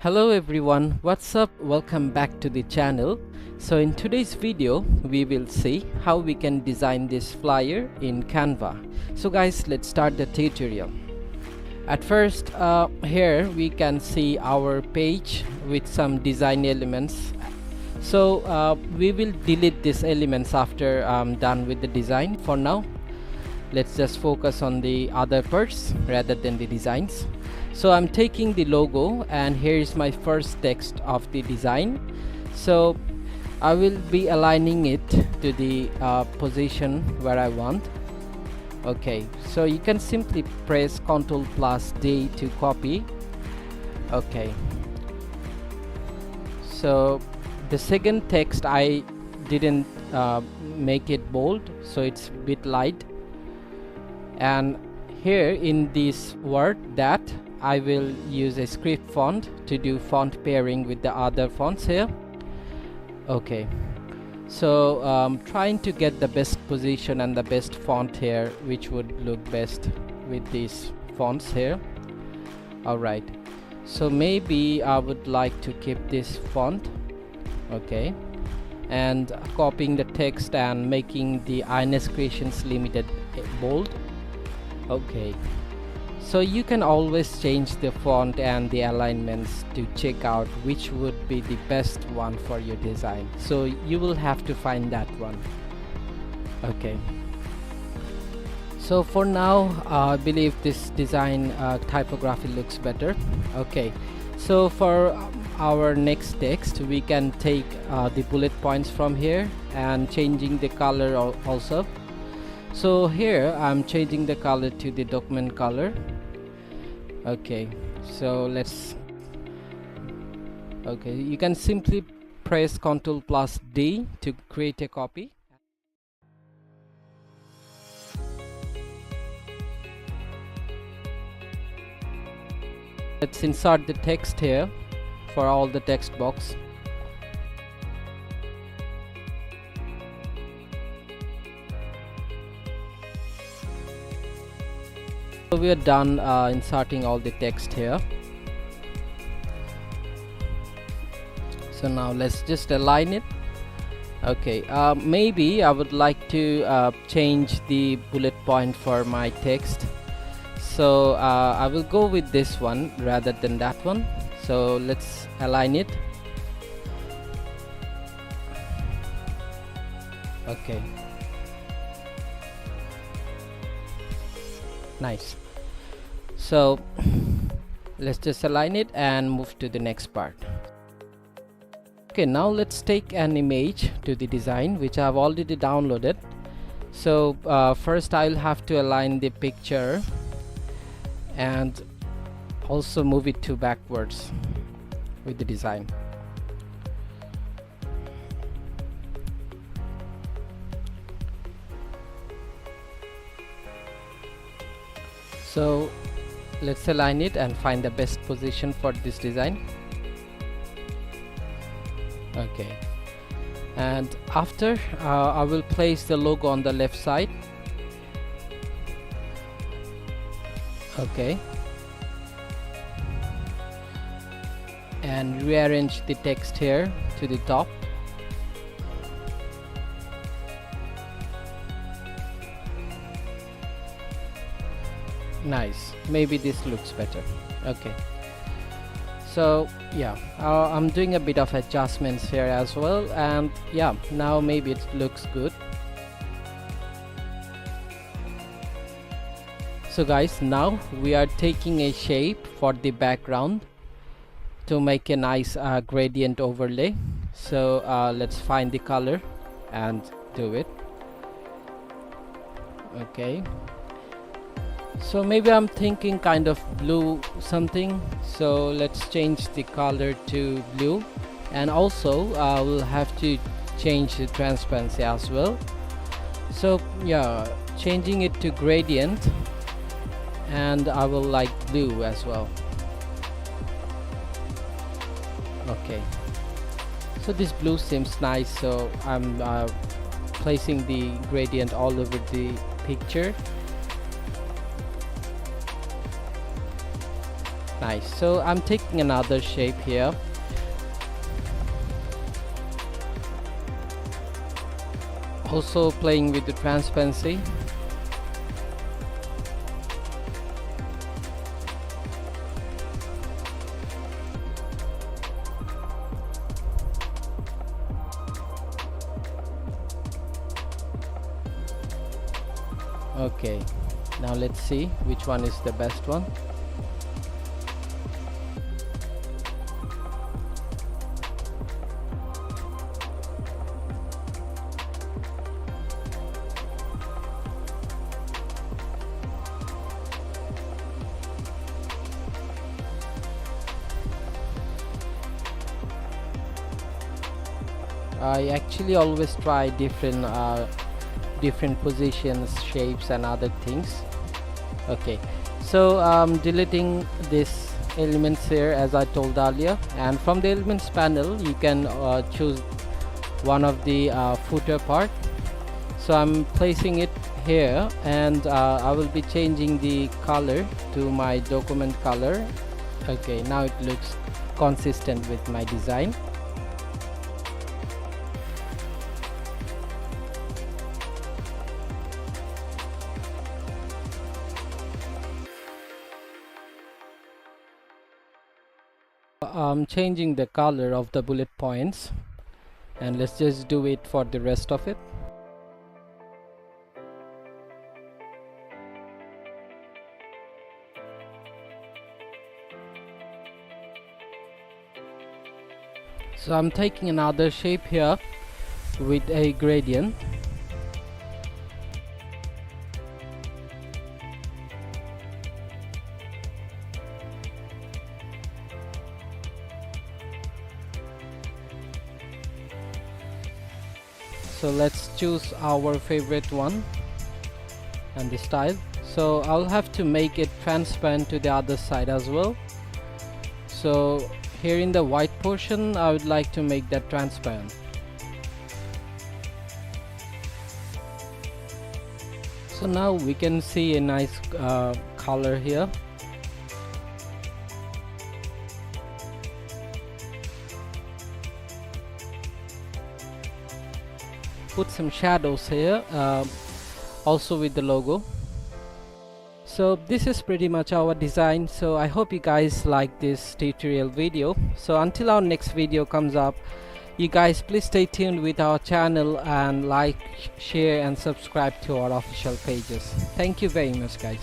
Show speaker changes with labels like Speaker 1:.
Speaker 1: Hello everyone, what's up? Welcome back to the channel. So in today's video we will see how we can design this flyer in Canva. So guys, let's start the tutorial. At first here we can see our page with some design elements. So we will delete these elements after I'm done with the design. For now, let's just focus on the other parts rather than the designs. So I'm taking the logo, and here is my first text of the design. So I will be aligning it to the position where I want. Okay, so you can simply press Ctrl+D to copy. Okay, so the second text I didn't make it bold, so it's a bit light. And here in this word that I will use a script font to do font pairing with the other fonts here. Okay, so trying to get the best position and the best font here, which would look best with these fonts here. Alright, so maybe I would like to keep this font. Okay, and copying the text and making the Creations Ltd bold. Okay, so you can always change the font and the alignments to check out which would be the best one for your design. So you will have to find that one. Okay, so for now I believe this design typography looks better. Okay, so for our next text we can take the bullet points from here and changing the color also. So here I'm changing the color to the document color. Okay, so you can simply press Ctrl+D to create a copy. Let's insert the text here for all the text box. So we are done inserting all the text here. So now let's just align it. Okay, maybe I would like to change the bullet point for my text. So I will go with this one rather than that one. So let's align it. Okay, nice. So let's just align it and move to the next part. Okay, now let's take an image to the design which I have already downloaded. So first I'll have to align the picture and also move it to backwards with the design. So let's align it and find the best position for this design. Okay, and after I will place the logo on the left side. Okay, and rearrange the text here to the top. Nice, maybe this looks better. Okay, so yeah, I'm doing a bit of adjustments here as well, and yeah, now maybe it looks good. So guys, now we are taking a shape for the background to make a nice gradient overlay. So let's find the color and do it. Okay, so maybe I'm thinking kind of blue something, so let's change the color to blue, and also we'll have to change the transparency as well. So yeah, changing it to gradient, and I will like blue as well. Okay, so this blue seems nice, so I'm placing the gradient all over the picture. Nice. So I'm taking another shape here. Also playing with the transparency. Okay, now let's see which one is the best one. I actually always try different positions, shapes and other things. Okay, so deleting these elements here as I told earlier, and from the elements panel you can choose one of the footer part. So I'm placing it here, and I will be changing the color to my document color. Okay, now it looks consistent with my design. I'm changing the color of the bullet points, and let's just do it for the rest of it. So I'm taking another shape here with a gradient. So let's choose our favorite one and the style. So I'll have to make it transparent to the other side as well. So here in the white portion I would like to make that transparent. So now we can see a nice color here. Put some shadows here, also with the logo. So this is pretty much our design. So I hope you guys like this tutorial video. So until our next video comes up, you guys please stay tuned with our channel and like, share and subscribe to our official pages. Thank you very much guys.